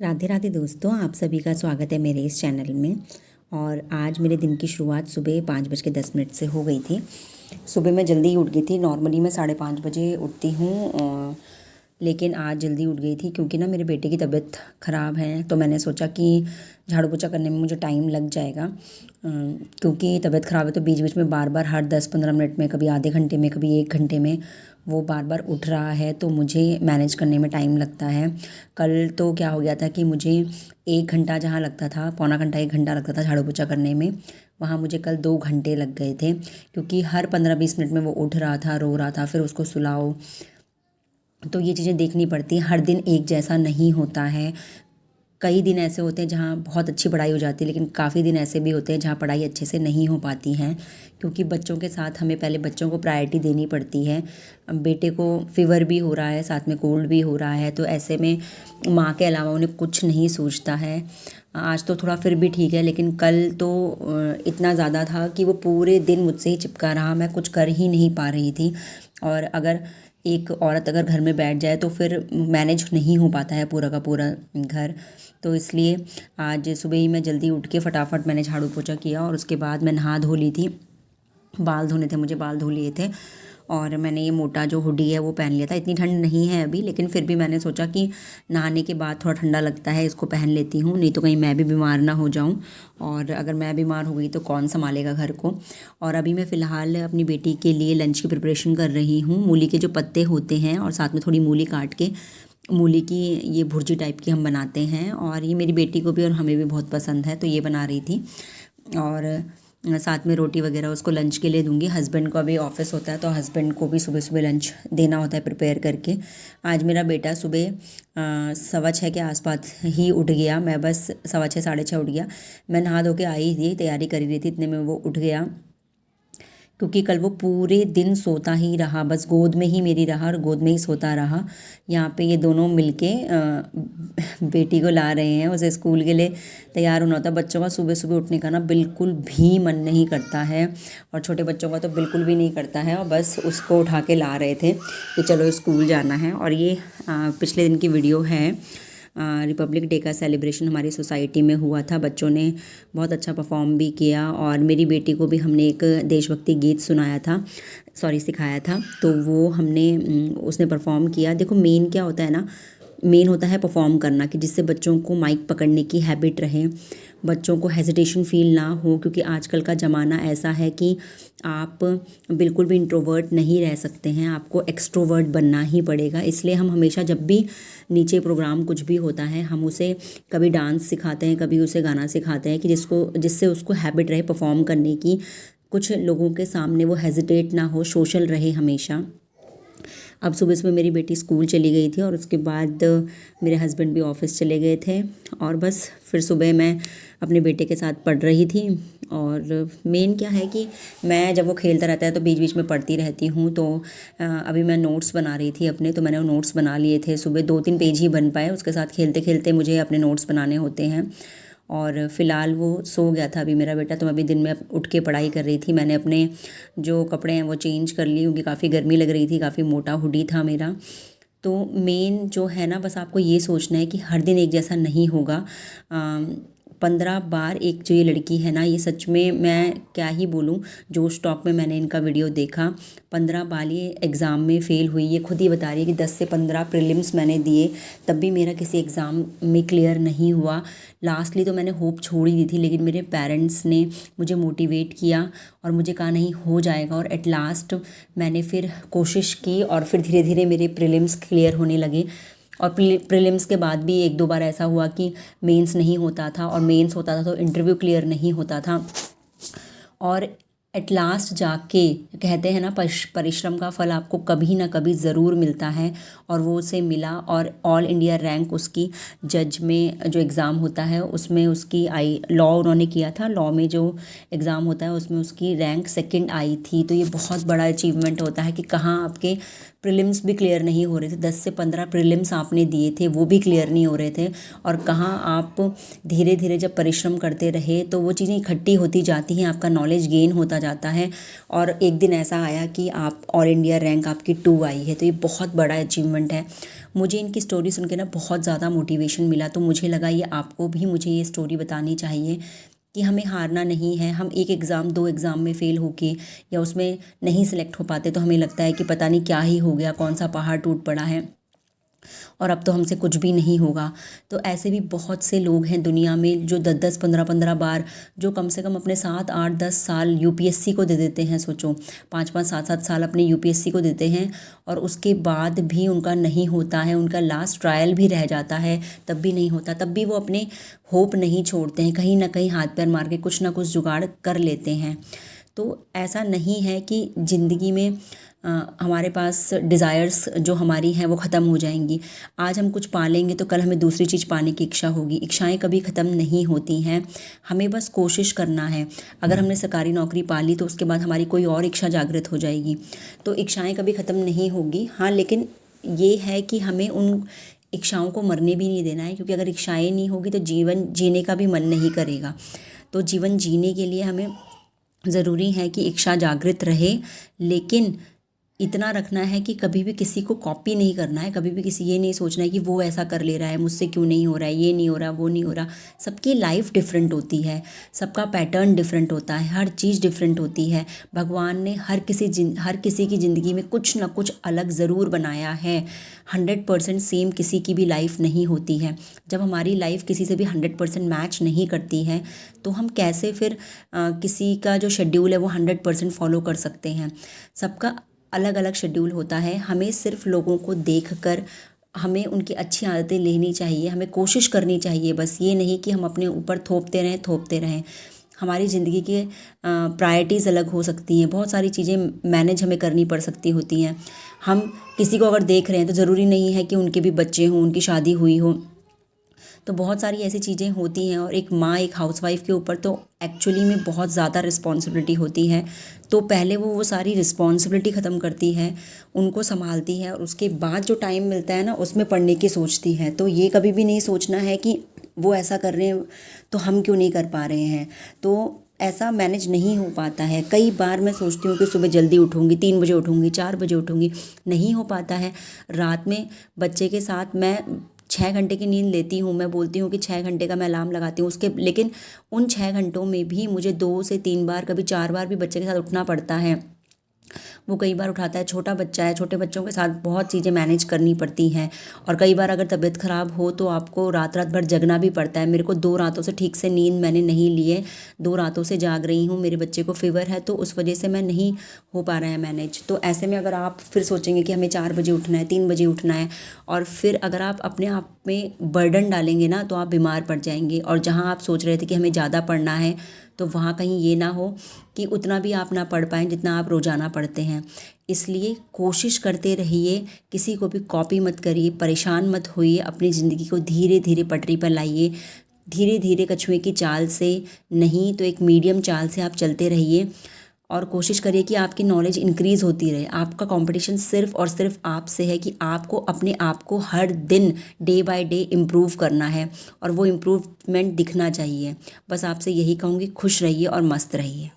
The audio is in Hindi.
राधे राधे दोस्तों, आप सभी का स्वागत है मेरे इस चैनल में। और आज मेरे दिन की शुरुआत सुबह 5:10 से हो गई थी। सुबह मैं जल्दी ही उठ गई थी। नॉर्मली मैं 5:30 उठती हूँ, लेकिन आज जल्दी उठ गई थी क्योंकि ना मेरे बेटे की तबीयत ख़राब है। तो मैंने सोचा कि झाड़ू पोछा करने में मुझे टाइम लग जाएगा, क्योंकि तबीयत ख़राब है तो बीच बीच में बार बार हर 10-15 मिनट में, कभी आधे घंटे में, कभी 1 घंटे में वो बार बार उठ रहा है, तो मुझे मैनेज करने में टाइम लगता है। कल तो क्या हो गया था कि मुझे 1 घंटा जहाँ लगता था, पौना घंटा 1 घंटा लगता था झाड़ू पोछा करने में, वहाँ मुझे कल 2 घंटे लग गए थे। क्योंकि हर 15-20 मिनट में वो उठ रहा था, रो रहा था, फिर उसको सुलाओ, तो ये चीज़ें देखनी पड़ती हैं। हर दिन एक जैसा नहीं होता है। कई दिन ऐसे होते हैं जहाँ बहुत अच्छी पढ़ाई हो जाती है, लेकिन काफ़ी दिन ऐसे भी होते हैं जहाँ पढ़ाई अच्छे से नहीं हो पाती हैं, क्योंकि बच्चों के साथ हमें पहले बच्चों को प्रायोरिटी देनी पड़ती है। अब बेटे को फ़ीवर भी हो रहा है, साथ में कोल्ड भी हो रहा है, तो ऐसे में माँ के अलावा उन्हें कुछ नहीं सूझता है। आज तो थोड़ा फिर भी ठीक है, लेकिन कल तो इतना ज़्यादा था कि वो पूरे दिन मुझसे ही चिपका रहा, मैं कुछ कर ही नहीं पा रही थी। और अगर एक औरत अगर घर में बैठ जाए तो फिर मैनेज नहीं हो पाता है पूरा का पूरा घर। तो इसलिए आज सुबह ही मैं जल्दी उठ के फटाफट मैंने झाड़ू पोछा किया, और उसके बाद मैं नहा धो ली थी। बाल धोने थे मुझे, बाल धो लिए थे, और मैंने ये मोटा जो हुडी है वो पहन लिया था। इतनी ठंड नहीं है अभी, लेकिन फिर भी मैंने सोचा कि नहाने के बाद थोड़ा ठंडा लगता है, इसको पहन लेती हूँ, नहीं तो कहीं मैं भी बीमार ना हो जाऊँ। और अगर मैं बीमार हो गई तो कौन संभालेगा घर को। और अभी मैं फ़िलहाल अपनी बेटी के लिए लंच की प्रिपरेशन कर रही हूँ। मूली के जो पत्ते होते हैं और साथ में थोड़ी मूली काट के, मूली की ये भुर्जी टाइप की हम बनाते हैं, और ये मेरी बेटी को भी और हमें भी बहुत पसंद है, तो ये बना रही थी। और साथ में रोटी वगैरह उसको लंच के लिए दूंगी। हस्बैंड को अभी ऑफिस होता है, तो हस्बैंड को भी सुबह सुबह लंच देना होता है प्रिपेयर करके। आज मेरा बेटा सुबह 6:15 के आसपास ही उठ गया। मैं बस 6:15 6:30 उठ गया। मैं नहा धो के आई थी, तैयारी करी रही थी, इतने में वो उठ गया। क्योंकि कल वो पूरे दिन सोता ही रहा, बस गोद में ही मेरी रहा और गोद में ही सोता रहा। यहाँ पे ये दोनों मिलके बेटी को ला रहे हैं, उसे स्कूल के लिए तैयार होना होता है। बच्चों का सुबह सुबह उठने का ना बिल्कुल भी मन नहीं करता है, और छोटे बच्चों का तो बिल्कुल भी नहीं करता है, और बस उसको उठा के ला रहे थे कि चलो स्कूल जाना है। और ये पिछले दिन की वीडियो है। रिपब्लिक डे का सेलिब्रेशन हमारी सोसाइटी में हुआ था। बच्चों ने बहुत अच्छा परफॉर्म भी किया, और मेरी बेटी को भी हमने एक देशभक्ति गीत सुनाया था, सिखाया था, तो वो हमने उसने परफॉर्म किया। देखो, मेन क्या होता है ना, मेन होता है परफॉर्म करना, कि जिससे बच्चों को माइक पकड़ने की हैबिट रहे, बच्चों को हेजिटेशन फील ना हो, क्योंकि आजकल का ज़माना ऐसा है कि आप बिल्कुल भी इंट्रोवर्ट नहीं रह सकते हैं, आपको एक्सट्रोवर्ट बनना ही पड़ेगा। इसलिए हम हमेशा जब भी नीचे प्रोग्राम कुछ भी होता है, हम उसे कभी डांस सिखाते हैं, कभी उसे गाना सिखाते हैं, कि जिससे उसको हैबिट रहे परफॉर्म करने की, कुछ लोगों के सामने वो हेजिटेट ना हो, सोशल रहे हमेशा। अब सुबह सुबह मेरी बेटी स्कूल चली गई थी, और उसके बाद मेरे हस्बैंड भी ऑफिस चले गए थे, और बस फिर सुबह मैं अपने बेटे के साथ पढ़ रही थी। और मेन क्या है कि मैं, जब वो खेलता रहता है तो बीच बीच में पढ़ती रहती हूँ। तो अभी मैं नोट्स बना रही थी अपने, तो मैंने वो नोट्स बना लिए थे। सुबह 2-3 पेज ही बन पाए, उसके साथ खेलते खेलते मुझे अपने नोट्स बनाने होते हैं। और फ़िलहाल वो सो गया था अभी मेरा बेटा, तो मैं अभी दिन में उठ के पढ़ाई कर रही थी। मैंने अपने जो कपड़े हैं वो चेंज कर लिए, क्योंकि काफ़ी गर्मी लग रही थी, काफ़ी मोटा हुडी था मेरा। तो मेन जो है ना, बस आपको ये सोचना है कि हर दिन एक जैसा नहीं होगा। 15 बार एक जो ये लड़की है ना, ये सच में मैं क्या ही बोलूँ, जोश टॉक में मैंने इनका वीडियो देखा। 15 बार ये एग्ज़ाम में फ़ेल हुई। ये खुद ही बता रही है कि 10 से 15 प्रीलिम्स मैंने दिए, तब भी मेरा किसी एग्ज़ाम में क्लियर नहीं हुआ। लास्टली तो मैंने होप छोड़ ही दी थी, लेकिन मेरे पेरेंट्स ने मुझे मोटिवेट किया और मुझे कहा नहीं, हो जाएगा। और एट लास्ट मैंने फिर कोशिश की, और फिर धीरे धीरे मेरे प्रीलिम्स क्लियर होने लगे। और प्रीलिम्स के बाद भी 1-2 बार ऐसा हुआ कि मेंस नहीं होता था, और मेंस होता था तो इंटरव्यू क्लियर नहीं होता था। और एट लास्ट जाके कहते हैं ना, परिश्रम का फल आपको कभी ना कभी ज़रूर मिलता है, और वो उसे मिला। और ऑल इंडिया रैंक उसकी जज में जो एग्ज़ाम होता है उसमें उसकी आई, लॉ उन्होंने किया था, लॉ में जो एग्ज़ाम होता है उसमें उसकी रैंक 2nd आई थी। तो ये बहुत बड़ा अचीवमेंट होता है कि कहाँ आपके प्रीलिम्स भी क्लियर नहीं हो रहे थे, 10 से 15 प्रीलिम्स आपने दिए थे वो भी क्लियर नहीं हो रहे थे। और कहाँ आप धीरे धीरे जब परिश्रम करते रहे तो वो चीज़ें इकट्ठी होती जाती हैं, आपका नॉलेज गेन होता जाता है। और एक दिन ऐसा आया कि आप ऑल इंडिया रैंक आपकी 2 आई है, तो ये बहुत बड़ा अचीवमेंट है। मुझे इनकी स्टोरी सुन के ना बहुत ज़्यादा मोटिवेशन मिला, तो मुझे लगा ये आपको भी मुझे ये स्टोरी बतानी चाहिए कि हमें हारना नहीं है। हम एक एग्ज़ाम 2 एग्ज़ाम में फ़ेल होके या उसमें नहीं सिलेक्ट हो पाते तो हमें लगता है कि पता नहीं क्या ही हो गया, कौन सा पहाड़ टूट पड़ा है और अब तो हमसे कुछ भी नहीं होगा। तो ऐसे भी बहुत से लोग हैं दुनिया में जो 10-10 15-15 बार, जो कम से कम अपने 7-8-10 साल यूपीएससी को दे देते हैं। सोचो 5-5 7-7 साल अपने यूपीएससी को देते हैं और उसके बाद भी उनका नहीं होता है, उनका लास्ट ट्रायल भी रह जाता है तब भी नहीं होता, तब भी वो अपने होप नहीं छोड़ते हैं, कहीं ना कहीं हाथ पैर मार के कुछ ना कुछ जुगाड़ कर लेते हैं। तो ऐसा नहीं है कि ज़िंदगी में हमारे पास डिज़ायर्स जो हमारी हैं वो ख़त्म हो जाएंगी। आज हम कुछ पालेंगे तो कल हमें दूसरी चीज़ पाने की इच्छा होगी। इच्छाएं कभी ख़त्म नहीं होती हैं, हमें बस कोशिश करना है। अगर हमने सरकारी नौकरी पाली तो उसके बाद हमारी कोई और इच्छा जागृत हो जाएगी। तो इच्छाएं कभी ख़त्म नहीं होगी। हाँ, लेकिन ये है कि हमें उन इच्छाओं को मरने भी नहीं देना है, क्योंकि अगर इच्छाएँ नहीं होगी तो जीवन जीने का भी मन नहीं करेगा। तो जीवन जीने के लिए हमें ज़रूरी है कि इच्छा जागृत रहे, लेकिन इतना रखना है कि कभी भी किसी को कॉपी नहीं करना है, कभी भी किसी ये नहीं सोचना है कि वो ऐसा कर ले रहा है मुझसे क्यों नहीं हो रहा है, ये नहीं हो रहा, वो नहीं हो रहा। सबकी लाइफ डिफरेंट होती है, सबका पैटर्न डिफरेंट होता है, हर चीज़ डिफरेंट होती है। भगवान ने हर किसी की ज़िंदगी में कुछ ना कुछ अलग ज़रूर बनाया है। 100% सेम किसी की भी लाइफ नहीं होती है। जब हमारी लाइफ किसी से भी 100% मैच नहीं करती है तो हम कैसे फिर किसी का जो शेड्यूल है वो 100% फॉलो कर सकते हैं। सबका अलग अलग शेड्यूल होता है। हमें सिर्फ लोगों को देखकर हमें उनकी अच्छी आदतें लेनी चाहिए, हमें कोशिश करनी चाहिए, बस ये नहीं कि हम अपने ऊपर थोपते रहें। हमारी ज़िंदगी के प्रायोरिटीज़ अलग हो सकती हैं, बहुत सारी चीज़ें मैनेज हमें करनी पड़ सकती होती हैं। हम किसी को अगर देख रहे हैं तो ज़रूरी नहीं है कि उनके भी बच्चे हों, उनकी शादी हुई हो। तो बहुत सारी ऐसी चीज़ें होती हैं और एक माँ, एक हाउसवाइफ़ के ऊपर तो एक्चुअली में बहुत ज़्यादा रिस्पॉन्सिबिलिटी होती है। तो पहले वो सारी रिस्पॉन्सिबिलिटी ख़त्म करती है, उनको संभालती है और उसके बाद जो टाइम मिलता है ना उसमें पढ़ने की सोचती है। तो ये कभी भी नहीं सोचना है कि वो ऐसा कर रहे हैं तो हम क्यों नहीं कर पा रहे हैं। तो ऐसा मैनेज नहीं हो पाता है। कई बार मैं सोचती हूँ कि सुबह जल्दी उठूँगी, 3 बजे उठूँगी, 4 बजे उठूँगी, नहीं हो पाता है। रात में बच्चे के साथ मैं 6 घंटे की नींद लेती हूँ, मैं बोलती हूँ कि 6 घंटे का मैं अलार्म लगाती हूँ उसके, लेकिन उन 6 घंटों में भी मुझे 2 से 3 बार, कभी 4 बार भी बच्चे के साथ उठना पड़ता है। वो कई बार उठाता है, छोटा बच्चा है, छोटे बच्चों के साथ बहुत चीज़ें मैनेज करनी पड़ती हैं। और कई बार अगर तबीयत ख़राब हो तो आपको रात रात भर जगना भी पड़ता है। मेरे को 2 रातों से ठीक से नींद मैंने नहीं ली है, 2 रातों से जाग रही हूँ। मेरे बच्चे को फ़ीवर है तो उस वजह से मैं नहीं हो पा रहा है मैनेज। तो ऐसे में अगर आप फिर सोचेंगे कि हमें 4 बजे उठना है, 3 बजे उठना है, और फिर अगर आप अपने आप में बर्डन डालेंगे ना तो आप बीमार पड़ जाएंगे। और जहाँ आप सोच रहे थे कि हमें ज़्यादा पढ़ना है तो वहाँ कहीं ये ना हो कि उतना भी आप ना पढ़ पाएँ जितना आप रोज़ाना पढ़ते हैं। इसलिए कोशिश करते रहिए, किसी को भी कॉपी मत करिए, परेशान मत होइए, अपनी ज़िंदगी को धीरे धीरे पटरी पर लाइए। धीरे धीरे कछुए की चाल से नहीं तो एक मीडियम चाल से आप चलते रहिए और कोशिश करिए कि आपकी नॉलेज इंक्रीज़ होती रहे। आपका कंपटीशन सिर्फ़ और सिर्फ आपसे है कि आपको अपने आप को हर दिन डे बाय डे इम्प्रूव करना है और वो इम्प्रूवमेंट दिखना चाहिए। बस आपसे यही कहूँगी, खुश रहिए और मस्त रहिए।